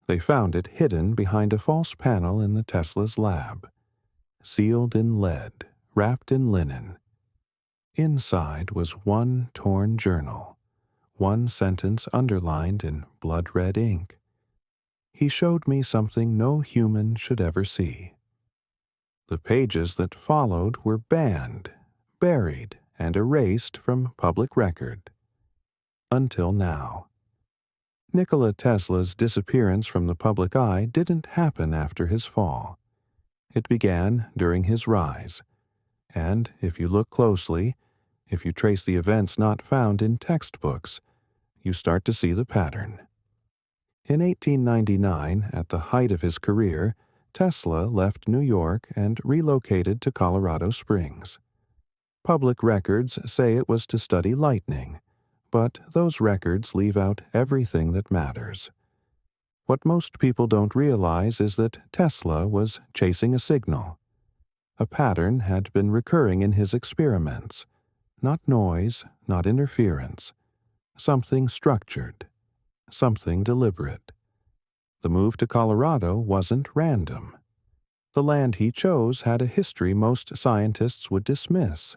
They found it hidden behind a false panel in the Tesla's lab, sealed in lead, wrapped in linen. Inside was one torn journal, one sentence underlined in blood-red ink. He showed me something no human should ever see. The pages that followed were banned, buried, and erased from public record. Until now. Nikola Tesla's disappearance from the public eye didn't happen after his fall. It began during his rise, and if you look closely, if you trace the events not found in textbooks, you start to see the pattern. In 1899, at the height of his career, Tesla left New York and relocated to Colorado Springs. Public records say it was to study lightning, but those records leave out everything that matters. What most people don't realize is that Tesla was chasing a signal. A pattern had been recurring in his experiments. Not noise, not interference. Something structured. Something deliberate. The move to Colorado wasn't random. The land he chose had a history most scientists would dismiss.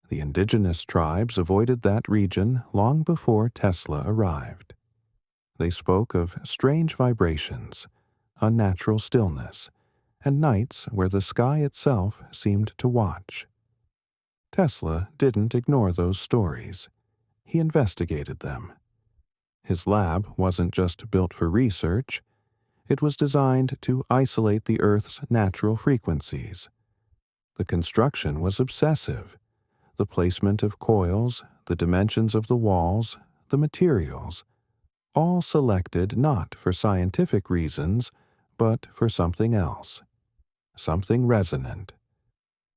The indigenous tribes avoided that region long before Tesla arrived. They spoke of strange vibrations, unnatural stillness, and nights where the sky itself seemed to watch. Tesla didn't ignore those stories. He investigated them. His lab wasn't just built for research. It was designed to isolate the Earth's natural frequencies. The construction was obsessive. The placement of coils, the dimensions of the walls, the materials, all selected not for scientific reasons, but for something else, something resonant.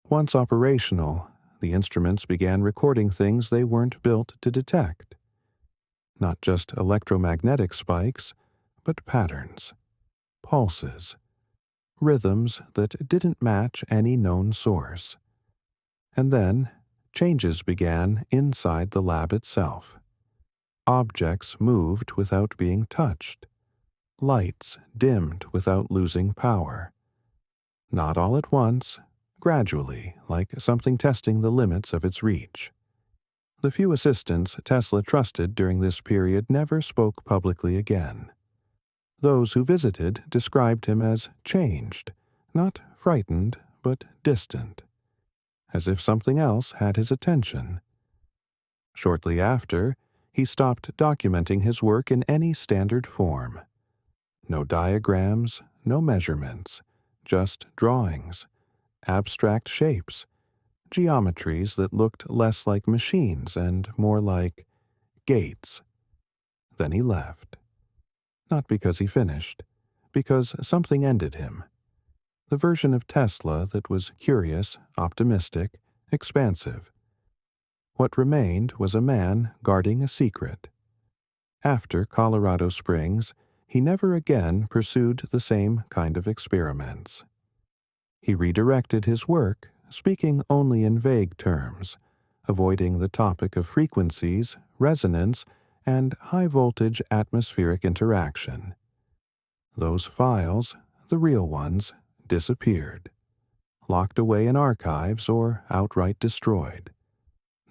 Once operational, the instruments began recording things they weren't built to detect. Not just electromagnetic spikes, but patterns, pulses, rhythms that didn't match any known source. And then, changes began inside the lab itself. Objects moved without being touched. Lights dimmed without losing power. Not all at once, gradually, like something testing the limits of its reach. The few assistants Tesla trusted during this period never spoke publicly again. Those who visited described him as changed, not frightened, but distant, as if something else had his attention. Shortly after, he stopped documenting his work in any standard form. No diagrams, no measurements, just drawings, abstract shapes, geometries that looked less like machines and more like gates. Then he left. Not because he finished, because something ended him. The version of Tesla that was curious, optimistic, expansive. What remained was a man guarding a secret. After Colorado Springs, he never again pursued the same kind of experiments. He redirected his work, speaking only in vague terms, avoiding the topic of frequencies, resonance, and high-voltage atmospheric interaction. Those files, the real ones, disappeared, locked away in archives or outright destroyed.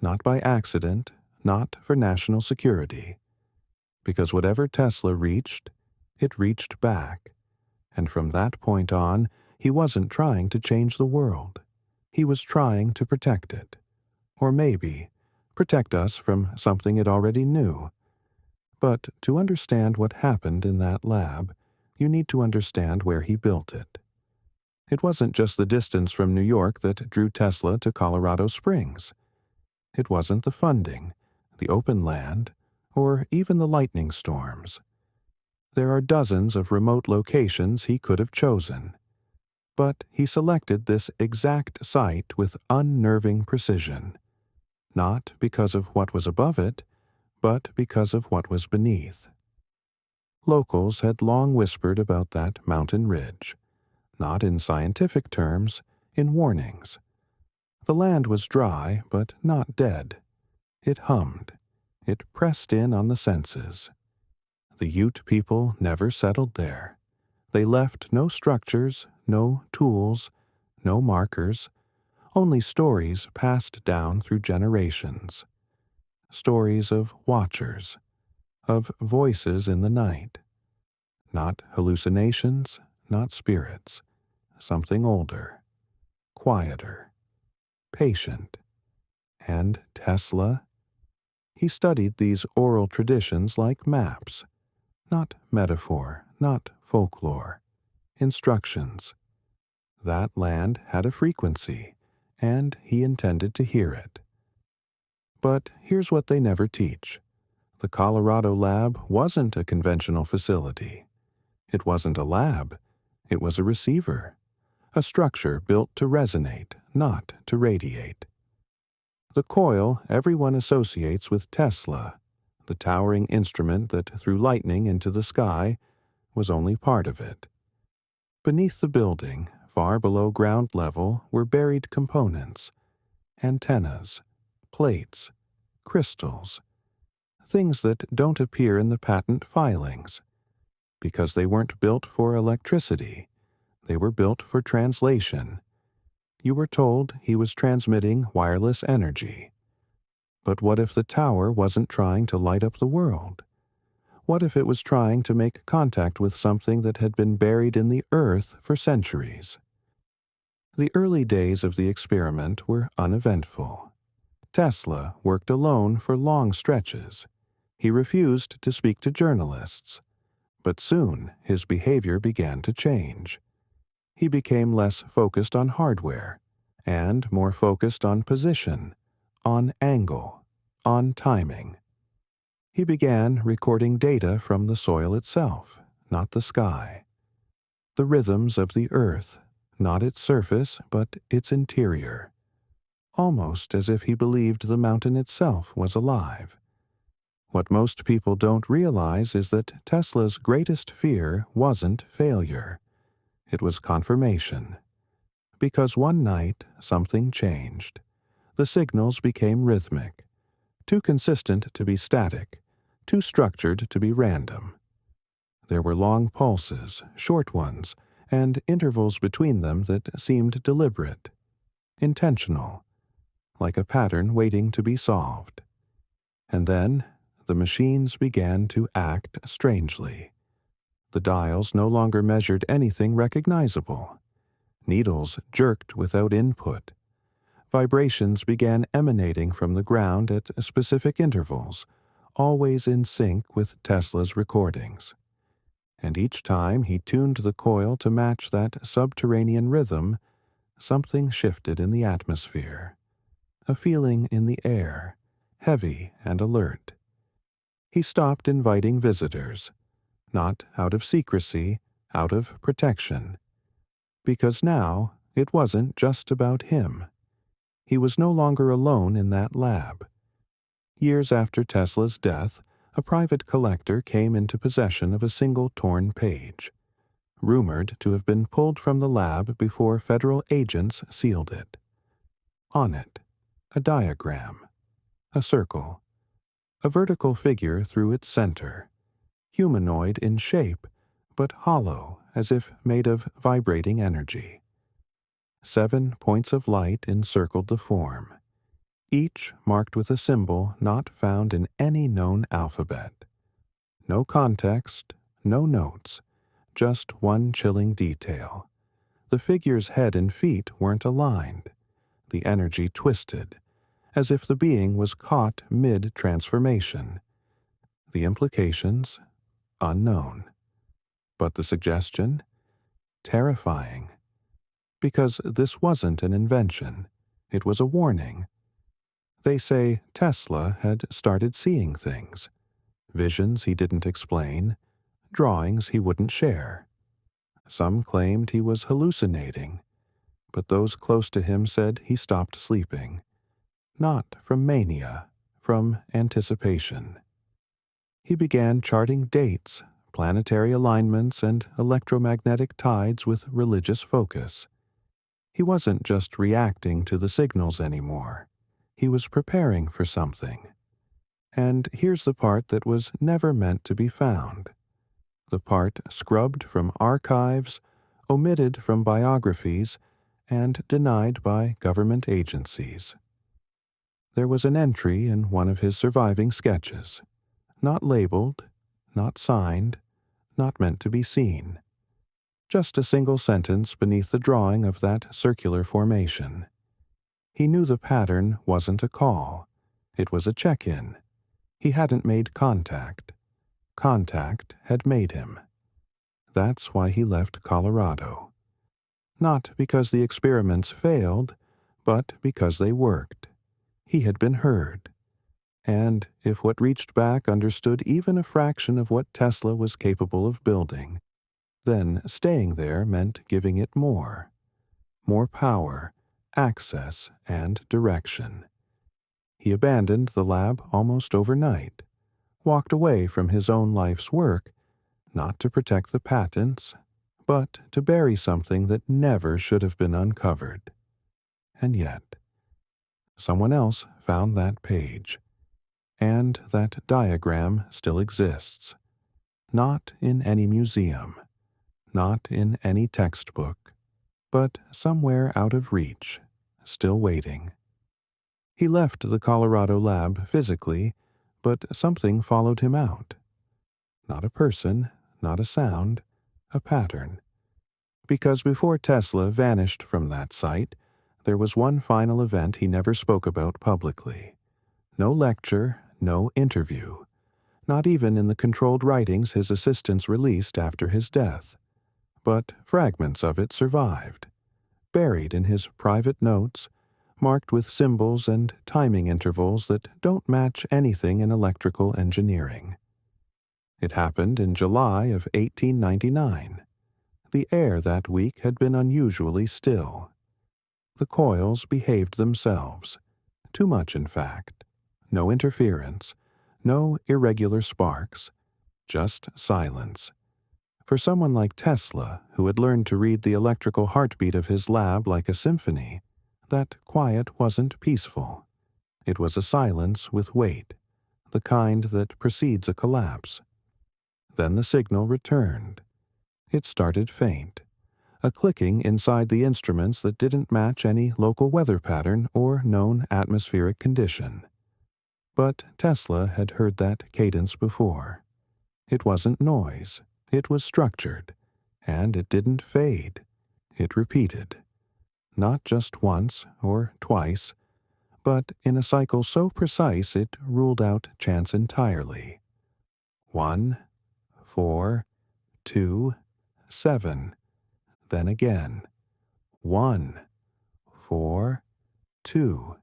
Not by accident, not for national security. Because whatever Tesla reached, it reached back, and from that point on, he wasn't trying to change the world. He was trying to protect it. Or maybe, protect us from something it already knew. But to understand what happened in that lab, you need to understand where he built it. It wasn't just the distance from New York that drew Tesla to Colorado Springs. It wasn't the funding, the open land, or even the lightning storms. There are dozens of remote locations he could have chosen. But he selected this exact site with unnerving precision, not because of what was above it, but because of what was beneath. Locals had long whispered about that mountain ridge, not in scientific terms, in warnings. The land was dry, but not dead. It hummed. It pressed in on the senses. The Ute people never settled there. They left no structures, no tools, no markers, only stories passed down through generations. Stories of watchers, of voices in the night. Not hallucinations, not spirits. Something older, quieter, patient. And Tesla? He studied these oral traditions like maps. Not metaphor, not folklore. Instructions. That land had a frequency, and he intended to hear it. But here's what they never teach. The Colorado lab wasn't a conventional facility. It wasn't a lab. It was a receiver. A structure built to resonate, not to radiate. The coil everyone associates with Tesla, the towering instrument that threw lightning into the sky, was only part of it. Beneath the building, far below ground level, were buried components, antennas, plates, crystals, things that don't appear in the patent filings, because they weren't built for electricity. They were built for translation. You were told he was transmitting wireless energy. But what if the tower wasn't trying to light up the world? What if it was trying to make contact with something that had been buried in the earth for centuries? The early days of the experiment were uneventful. Tesla worked alone for long stretches. He refused to speak to journalists. But soon his behavior began to change. He became less focused on hardware and more focused on position, on angle, on timing. He began recording data from the soil itself, not the sky. The rhythms of the earth, not its surface, but its interior. Almost as if he believed the mountain itself was alive. What most people don't realize is that Tesla's greatest fear wasn't failure. It was confirmation. Because one night something changed. The signals became rhythmic, too consistent to be static, too structured to be random. There were long pulses, short ones, and intervals between them that seemed deliberate, intentional, like a pattern waiting to be solved. And then the machines began to act strangely. The dials no longer measured anything recognizable. Needles jerked without input. Vibrations began emanating from the ground at specific intervals, always in sync with Tesla's recordings. And each time he tuned the coil to match that subterranean rhythm, something shifted in the atmosphere. A feeling in the air, heavy and alert. He stopped inviting visitors, not out of secrecy, out of protection. Because now it wasn't just about him. He was no longer alone in that lab. Years after Tesla's death, a private collector came into possession of a single torn page, rumored to have been pulled from the lab before federal agents sealed it. On it, a diagram, a circle, a vertical figure through its center, humanoid in shape, but hollow as if made of vibrating energy. 7 points of light encircled the form, each marked with a symbol not found in any known alphabet. No context, no notes, just one chilling detail. The figure's head and feet weren't aligned, the energy twisted, as if the being was caught mid-transformation. The implications, unknown. But the suggestion, terrifying. Because this wasn't an invention, it was a warning. They say Tesla had started seeing things, visions he didn't explain, drawings he wouldn't share. Some claimed he was hallucinating, but those close to him said he stopped sleeping. Not from mania, from anticipation. He began charting dates, planetary alignments, and electromagnetic tides with religious focus. He wasn't just reacting to the signals anymore. He was preparing for something. And here's the part that was never meant to be found. The part scrubbed from archives, omitted from biographies, and denied by government agencies. There was an entry in one of his surviving sketches, not labeled, not signed, not meant to be seen. Just a single sentence beneath the drawing of that circular formation. He knew the pattern wasn't a call. It was a check-in. He hadn't made contact. Contact had made him. That's why he left Colorado. Not because the experiments failed, but because they worked. He had been heard. And if what reached back understood even a fraction of what Tesla was capable of building, then staying there meant giving it more. More power, access, and direction. He abandoned the lab almost overnight, walked away from his own life's work, not to protect the patents, but to bury something that never should have been uncovered. And yet, someone else found that page, and that diagram still exists, not in any museum, not in any textbook, but somewhere out of reach, still waiting. He left the Colorado lab physically, but something followed him out. Not a person, not a sound, a pattern. Because before Tesla vanished from that site, there was one final event he never spoke about publicly. No lecture, no interview, not even in the controlled writings his assistants released after his death. But fragments of it survived, buried in his private notes, marked with symbols and timing intervals that don't match anything in electrical engineering. It happened in July of 1899. The air that week had been unusually still. The coils behaved themselves, too much in fact. No interference, no irregular sparks, just silence. For someone like Tesla, who had learned to read the electrical heartbeat of his lab like a symphony, that quiet wasn't peaceful. It was a silence with weight, the kind that precedes a collapse. Then the signal returned. It started faint, a clicking inside the instruments that didn't match any local weather pattern or known atmospheric condition. But Tesla had heard that cadence before. It wasn't noise, it was structured, and it didn't fade. It repeated. Not just once or twice, but in a cycle so precise it ruled out chance entirely. 1, 4, 2, 7. Then again. 1, 4, 2,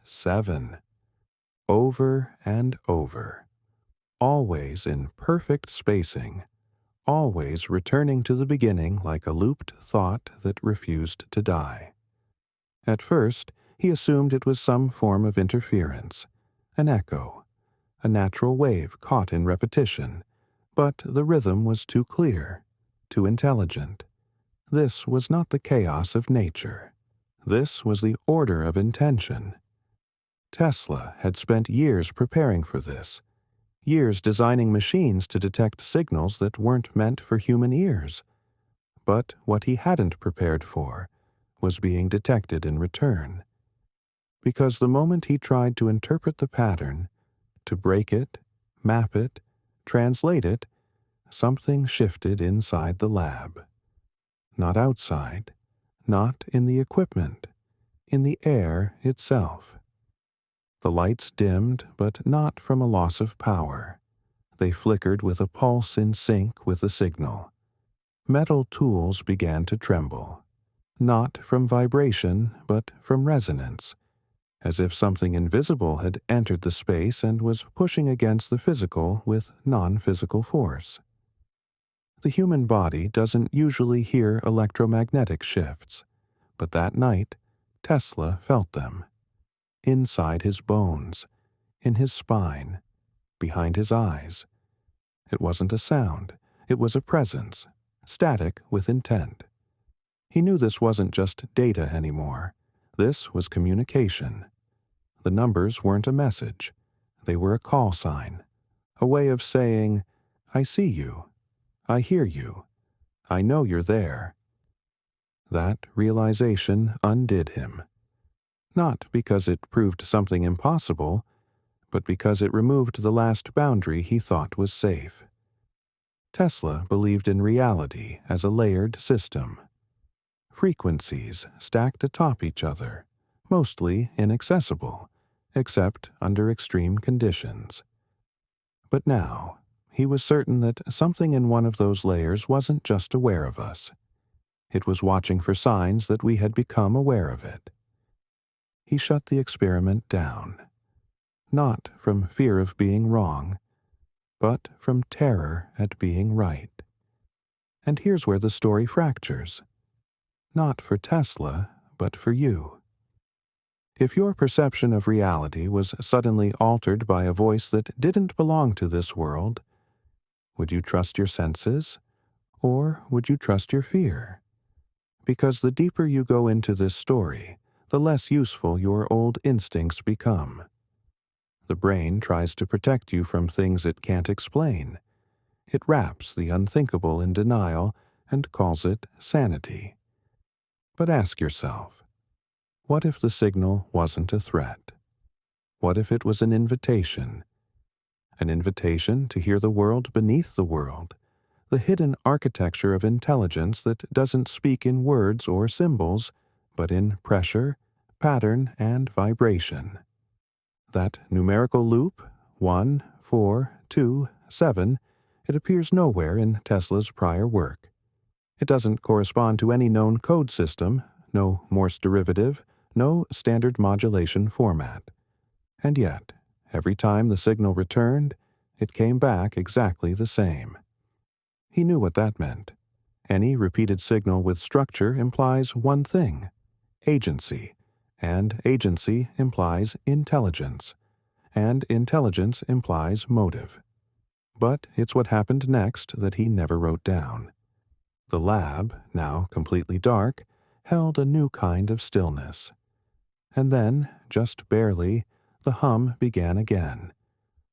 7. Over and over. Always in perfect spacing. Always returning to the beginning like a looped thought that refused to die. At first, he assumed it was some form of interference, an echo, a natural wave caught in repetition, but the rhythm was too clear, too intelligent. This was not the chaos of nature. This was the order of intention. Tesla had spent years preparing for this, years designing machines to detect signals that weren't meant for human ears. But what he hadn't prepared for was being detected in return. Because the moment he tried to interpret the pattern, to break it, map it, translate it, something shifted inside the lab. Not outside, not in the equipment, in the air itself. The lights dimmed, but not from a loss of power. They flickered with a pulse in sync with the signal. Metal tools began to tremble, not from vibration, but from resonance, as if something invisible had entered the space and was pushing against the physical with non-physical force. The human body doesn't usually hear electromagnetic shifts, but that night, Tesla felt them. Inside his bones, in his spine, behind his eyes. It wasn't a sound, it was a presence, static with intent. He knew this wasn't just data anymore. This was communication. The numbers weren't a message. They were a call sign, a way of saying, "I see you, I hear you, I know you're there." That realization undid him, not because it proved something impossible, but because it removed the last boundary he thought was safe. Tesla believed in reality as a layered system. Frequencies stacked atop each other, mostly inaccessible, except under extreme conditions. But now, he was certain that something in one of those layers wasn't just aware of us. It was watching for signs that we had become aware of it. He shut the experiment down, not from fear of being wrong, but from terror at being right. And here's where the story fractures. Not for Tesla, but for you. If your perception of reality was suddenly altered by a voice that didn't belong to this world, would you trust your senses, or would you trust your fear? Because the deeper you go into this story, the less useful your old instincts become. The brain tries to protect you from things it can't explain. It wraps the unthinkable in denial and calls it sanity. But ask yourself, what if the signal wasn't a threat? What if it was an invitation? An invitation to hear the world beneath the world, the hidden architecture of intelligence that doesn't speak in words or symbols, but in pressure, pattern, and vibration. That numerical loop, 1, 4, 2, 7, it appears nowhere in Tesla's prior work. It doesn't correspond to any known code system, no Morse derivative, no standard modulation format. And yet, every time the signal returned, it came back exactly the same. He knew what that meant. Any repeated signal with structure implies one thing: agency, and agency implies intelligence, and intelligence implies motive. But it's what happened next that he never wrote down. The lab, now completely dark, held a new kind of stillness. And then, just barely, the hum began again.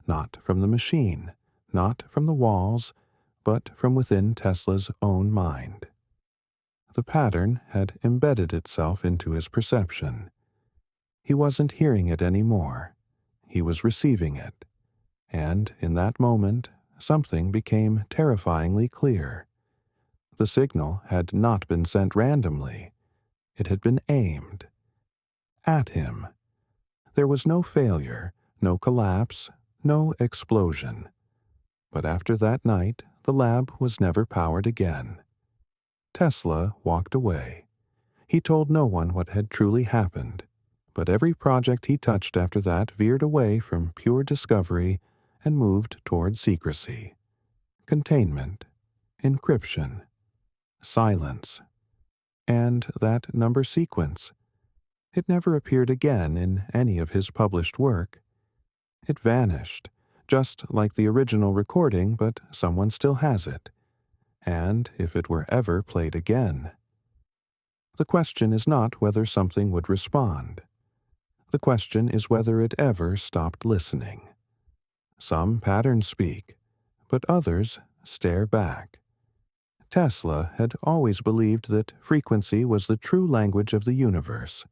Not from the machine, not from the walls, but from within Tesla's own mind. The pattern had embedded itself into his perception. He wasn't hearing it anymore. He was receiving it. And in that moment, something became terrifyingly clear. The signal had not been sent randomly. It had been aimed at him. There was no failure, no collapse, no explosion. But after that night, the lab was never powered again. Tesla walked away. He told no one what had truly happened, but every project he touched after that veered away from pure discovery and moved toward secrecy, containment, encryption, silence, and that number sequence. It never appeared again in any of his published work. It vanished, just like the original recording, but someone still has it. And if it were ever played again. The question is not whether something would respond. The question is whether it ever stopped listening. Some patterns speak, but others stare back. Tesla had always believed that frequency was the true language of the universe.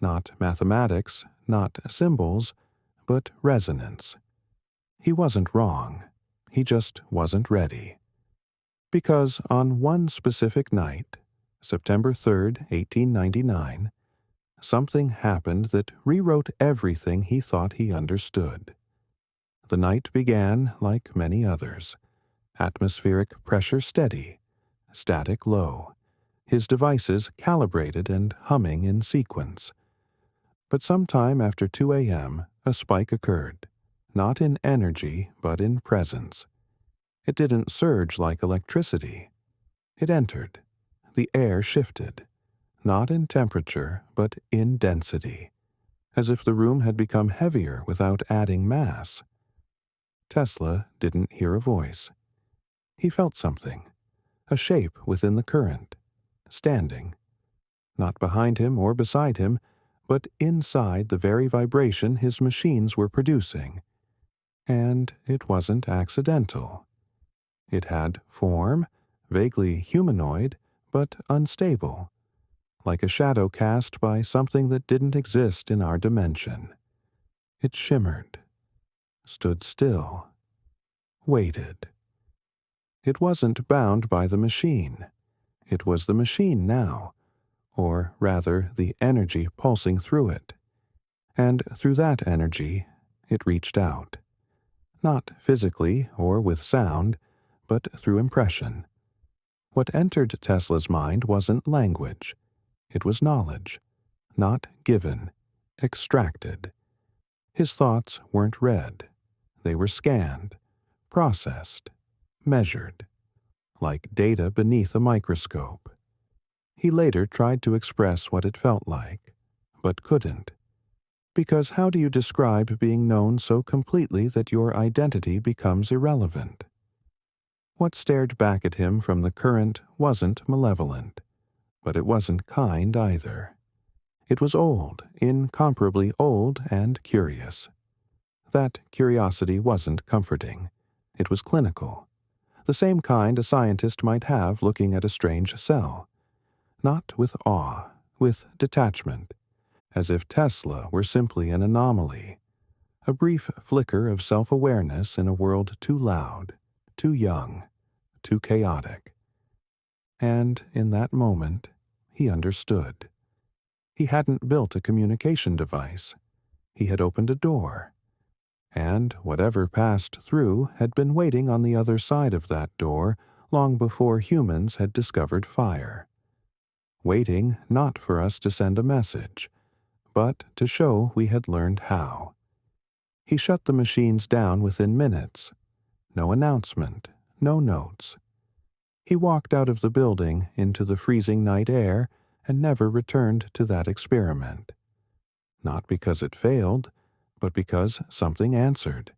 Not mathematics, not symbols, but resonance. He wasn't wrong. He just wasn't ready. Because on one specific night, September 3rd, 1899, something happened that rewrote everything he thought he understood. The night began like many others. Atmospheric pressure steady, static low, his devices calibrated and humming in sequence. But sometime after 2 a.m., a spike occurred, not in energy, but in presence. It didn't surge like electricity. It entered. The air shifted, not in temperature, but in density, as if the room had become heavier without adding mass. Tesla didn't hear a voice. He felt something, a shape within the current, standing, not behind him or beside him, but inside the very vibration his machines were producing, And it wasn't accidental. It had form, vaguely humanoid, but unstable, like a shadow cast by something that didn't exist in our dimension. It shimmered, stood still, waited. It wasn't bound by the machine. It was the machine now, or rather the energy pulsing through it. And through that energy, it reached out. Not physically or with sound, but through impression. What entered Tesla's mind wasn't language. It was knowledge, not given, extracted. His thoughts weren't read. They were scanned, processed, measured, like data beneath a microscope. He later tried to express what it felt like, but couldn't. Because how do you describe being known so completely that your identity becomes irrelevant? What stared back at him from the current wasn't malevolent, but it wasn't kind either. It was old, incomparably old and curious. That curiosity wasn't comforting. It was clinical. The same kind a scientist might have looking at a strange cell. Not with awe, with detachment, as if Tesla were simply an anomaly, a brief flicker of self-awareness in a world too loud, too young, too chaotic. And in that moment, he understood. He hadn't built a communication device. He had opened a door. And whatever passed through had been waiting on the other side of that door long before humans had discovered fire. Waiting not for us to send a message, but to show we had learned how. He shut the machines down within minutes. No announcement, no notes. He walked out of the building into the freezing night air and never returned to that experiment. Not because it failed, but because something answered.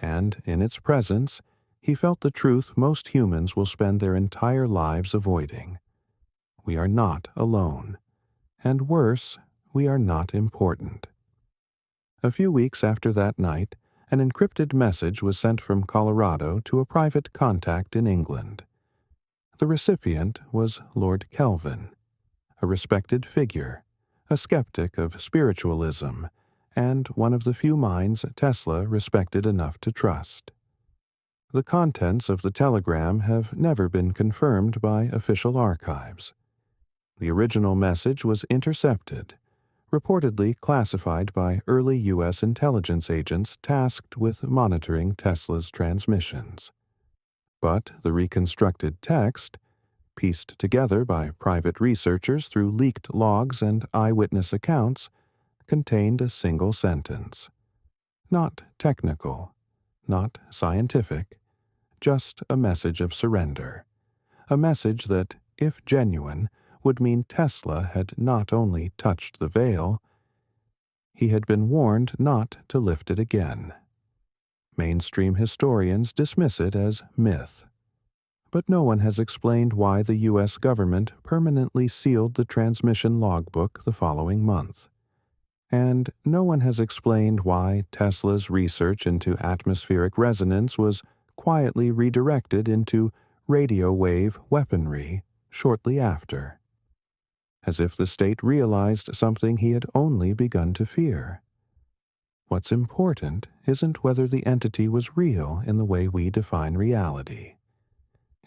And in its presence, he felt the truth most humans will spend their entire lives avoiding. We are not alone. And worse, we are not important. A few weeks after that night, an encrypted message was sent from Colorado to a private contact in England. The recipient was Lord Kelvin, a respected figure, a skeptic of spiritualism, and one of the few minds Tesla respected enough to trust. The contents of the telegram have never been confirmed by official archives. The original message was intercepted, reportedly classified by early U.S. intelligence agents tasked with monitoring Tesla's transmissions. But the reconstructed text, pieced together by private researchers through leaked logs and eyewitness accounts, contained a single sentence. Not technical, not scientific, just a message of surrender. A message that, if genuine, would mean Tesla had not only touched the veil, he had been warned not to lift it again. Mainstream historians dismiss it as myth. But no one has explained why the U.S. government permanently sealed the transmission logbook the following month. And no one has explained why Tesla's research into atmospheric resonance was quietly redirected into radio wave weaponry shortly after. As if the state realized something he had only begun to fear. What's important isn't whether the entity was real in the way we define reality.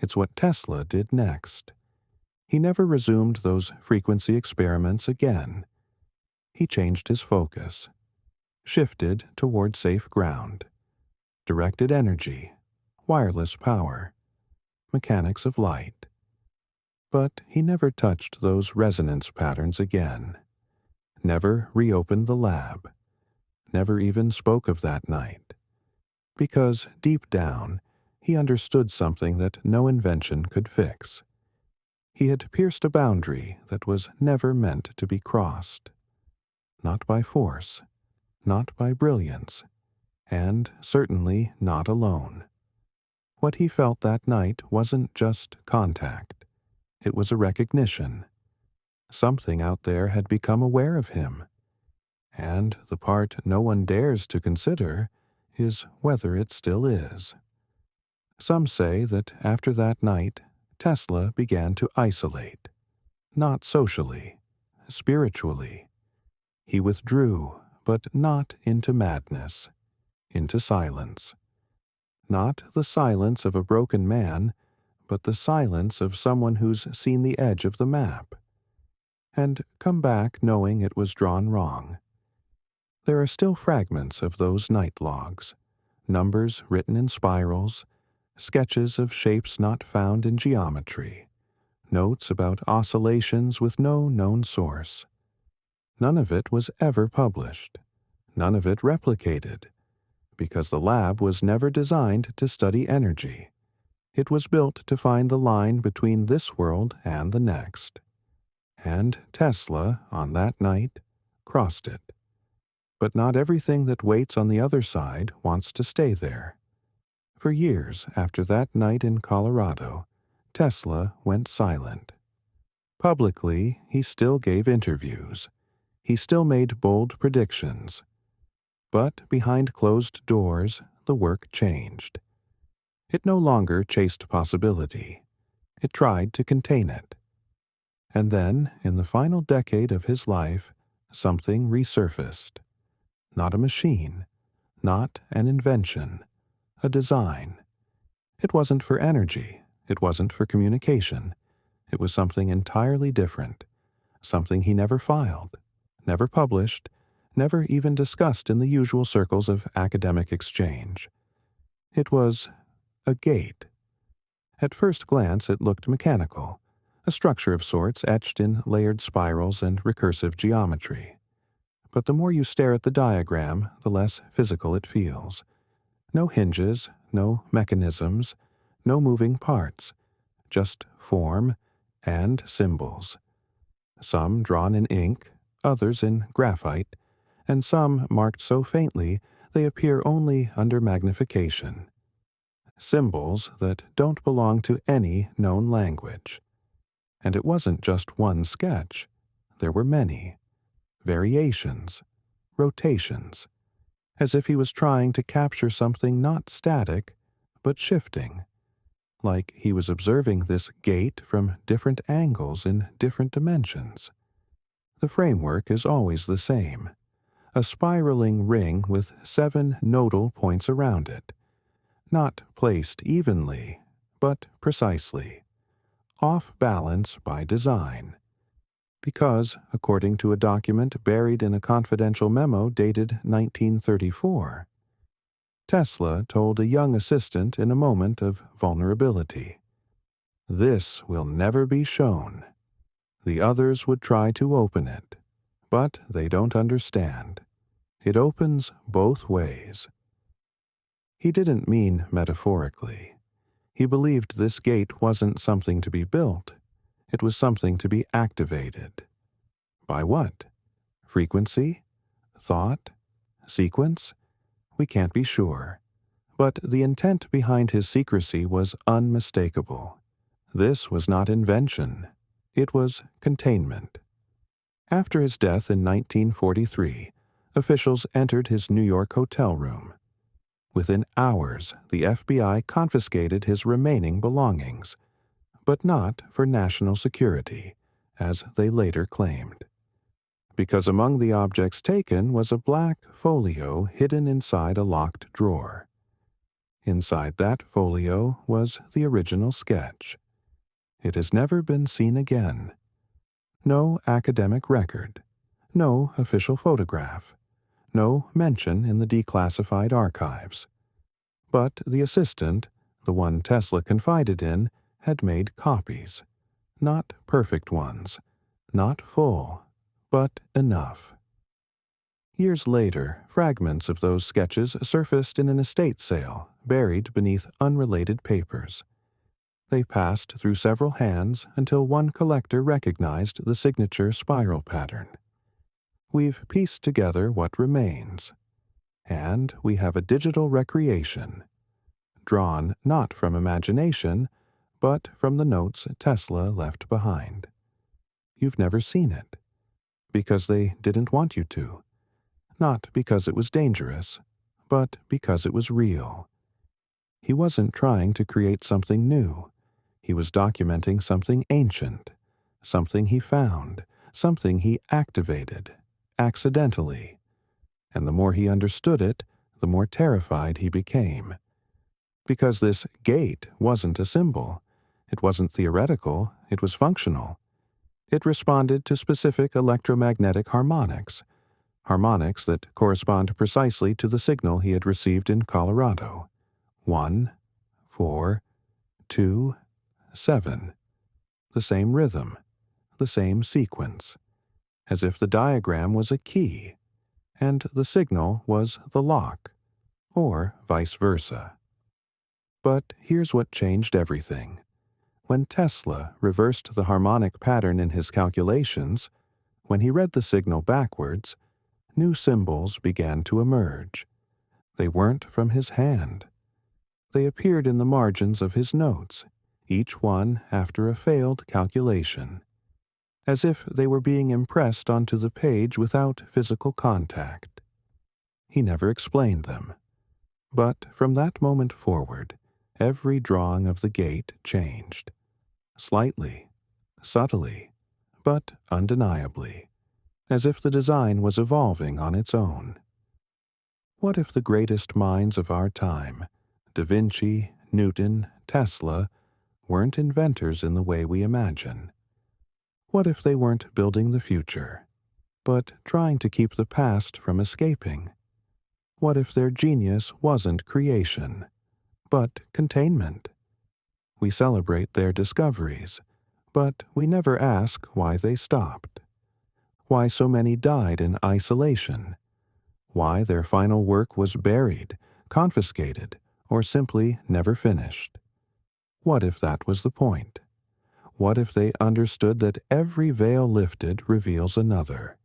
It's what Tesla did next. He never resumed those frequency experiments again. He changed his focus, shifted toward safe ground, directed energy, wireless power, mechanics of light. But he never touched those resonance patterns again, never reopened the lab, never even spoke of that night, because deep down he understood something that no invention could fix. He had pierced a boundary that was never meant to be crossed, not by force, not by brilliance, and certainly not alone. What he felt that night wasn't just contact. It was a recognition. Something out there had become aware of him. And the part no one dares to consider is whether it still is. Some say that after that night, Tesla began to isolate, not socially, spiritually. He withdrew, but not into madness, into silence. Not the silence of a broken man, but the silence of someone who's seen the edge of the map, and come back knowing it was drawn wrong. There are still fragments of those night logs, numbers written in spirals, sketches of shapes not found in geometry, notes about oscillations with no known source. None of it was ever published, none of it replicated, because the lab was never designed to study energy. It was built to find the line between this world and the next. And Tesla, on that night, crossed it. But not everything that waits on the other side wants to stay there. For years after that night in Colorado, Tesla went silent. Publicly, he still gave interviews. He still made bold predictions. But behind closed doors, the work changed. It no longer chased possibility. It tried to contain it. And then, in the final decade of his life, something resurfaced. Not a machine, not an invention, a design. It wasn't for energy, it wasn't for communication. It was something entirely different, something he never filed, never published, never even discussed in the usual circles of academic exchange. It was a gate. At first glance it looked mechanical, a structure of sorts etched in layered spirals and recursive geometry. But the more you stare at the diagram, the less physical it feels. No hinges, no mechanisms, no moving parts, just form and symbols. Some drawn in ink, others in graphite, and some marked so faintly they appear only under magnification. Symbols that don't belong to any known language. And it wasn't just one sketch. There were many. Variations, rotations, as if he was trying to capture something not static, but shifting, like he was observing this gate from different angles in different dimensions. The framework is always the same, a spiraling ring with 7 nodal points around it, not placed evenly, but precisely, off balance by design. Because, according to a document buried in a confidential memo dated 1934, Tesla told a young assistant in a moment of vulnerability, "This will never be shown." The others would try to open it, but they don't understand. It opens both ways. He didn't mean metaphorically. He believed this gate wasn't something to be built. It was something to be activated. By what? Frequency? Thought? Sequence? We can't be sure. But the intent behind his secrecy was unmistakable. This was not invention. It was containment. After his death in 1943, officials entered his New York hotel room. Within hours, the FBI confiscated his remaining belongings, but not for national security, as they later claimed. Because among the objects taken was a black folio hidden inside a locked drawer. Inside that folio was the original sketch. It has never been seen again. No academic record, no official photograph, no mention in the declassified archives. But the assistant, the one Tesla confided in, had made copies. Not perfect ones, not full, but enough. Years later, fragments of those sketches surfaced in an estate sale, buried beneath unrelated papers. They passed through several hands until one collector recognized the signature spiral pattern. We've pieced together what remains, and we have a digital recreation, drawn not from imagination, but from the notes Tesla left behind. You've never seen it, because they didn't want you to, not because it was dangerous, but because it was real. He wasn't trying to create something new. He was documenting something ancient, something he found, something he activated, accidentally. And the more he understood it, the more terrified he became. Because this gate wasn't a symbol. It wasn't theoretical, it was functional. It responded to specific electromagnetic harmonics, harmonics that correspond precisely to the signal he had received in Colorado. 1, 4, 2, 7. The same rhythm, the same sequence, as if the diagram was a key, and the signal was the lock, or vice versa. But here's what changed everything. When Tesla reversed the harmonic pattern in his calculations, when he read the signal backwards, new symbols began to emerge. They weren't from his hand. They appeared in the margins of his notes, each one after a failed calculation, as if they were being impressed onto the page without physical contact. He never explained them. But from that moment forward, every drawing of the gate changed. Slightly, subtly, but undeniably, as if the design was evolving on its own. What if the greatest minds of our time, Da Vinci, Newton, Tesla, weren't inventors in the way we imagine? What if they weren't building the future, but trying to keep the past from escaping? What if their genius wasn't creation, but containment? We celebrate their discoveries, but we never ask why they stopped. Why so many died in isolation? Why their final work was buried, confiscated, or simply never finished? What if that was the point? What if they understood that every veil lifted reveals another,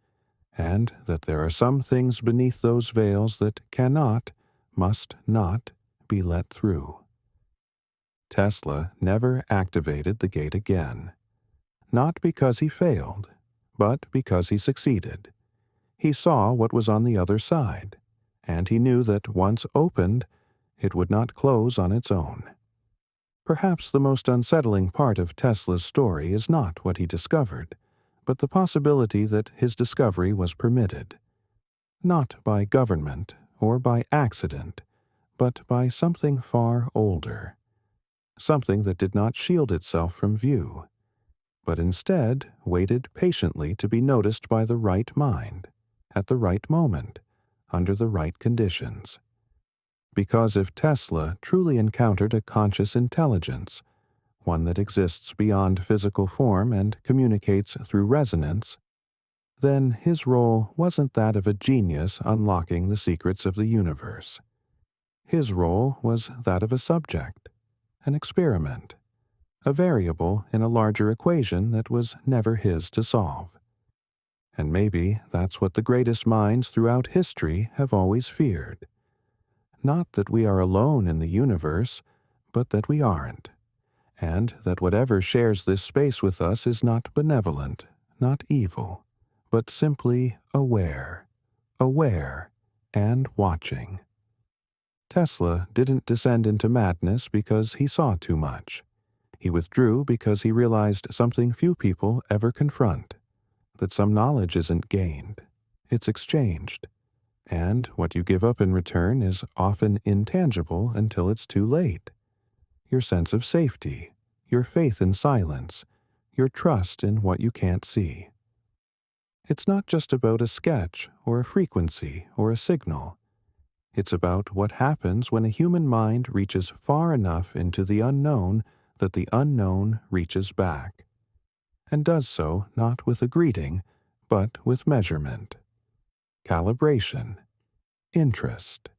and that there are some things beneath those veils that cannot, must not, be let through? Tesla never activated the gate again. Not because he failed, but because he succeeded. He saw what was on the other side, and he knew that once opened, it would not close on its own. Perhaps the most unsettling part of Tesla's story is not what he discovered, but the possibility that his discovery was permitted. Not by government or by accident, but by something far older. Something that did not shield itself from view, but instead waited patiently to be noticed by the right mind, at the right moment, under the right conditions. Because if Tesla truly encountered a conscious intelligence, one that exists beyond physical form and communicates through resonance, then his role wasn't that of a genius unlocking the secrets of the universe. His role was that of a subject, an experiment, a variable in a larger equation that was never his to solve. And maybe that's what the greatest minds throughout history have always feared. Not that we are alone in the universe, but that we aren't, and that whatever shares this space with us is not benevolent, not evil, but simply aware, and watching. Tesla didn't descend into madness because he saw too much. He withdrew because he realized something few people ever confront, that some knowledge isn't gained, it's exchanged, and what you give up in return is often intangible until it's too late. Your sense of safety, your faith in silence, your trust in what you can't see. It's not just about a sketch or a frequency or a signal. It's about what happens when a human mind reaches far enough into the unknown that the unknown reaches back, and does so not with a greeting, but with measurement, calibration, interest.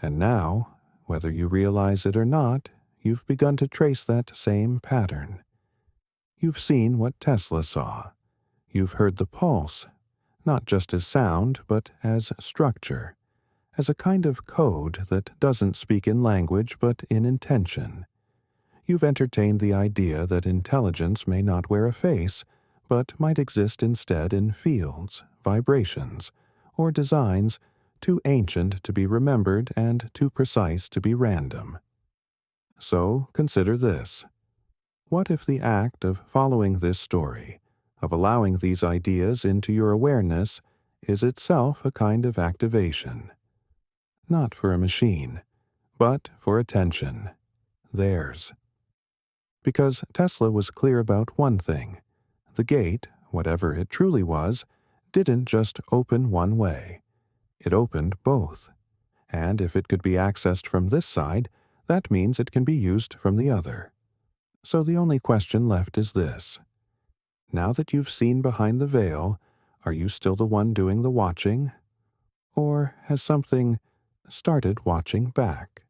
And now, whether you realize it or not, you've begun to trace that same pattern. You've seen what Tesla saw. You've heard the pulse, not just as sound, but as structure, as a kind of code that doesn't speak in language but in intention. You've entertained the idea that intelligence may not wear a face, but might exist instead in fields, vibrations, or designs too ancient to be remembered and too precise to be random. So consider this. What if the act of following this story, of allowing these ideas into your awareness, is itself a kind of activation? Not for a machine, but for attention. Theirs. Because Tesla was clear about one thing. The gate, whatever it truly was, didn't just open one way. It opened both. And if it could be accessed from this side, that means it can be used from the other. So the only question left is this. Now that you've seen behind the veil, are you still the one doing the watching? Or has something started watching back?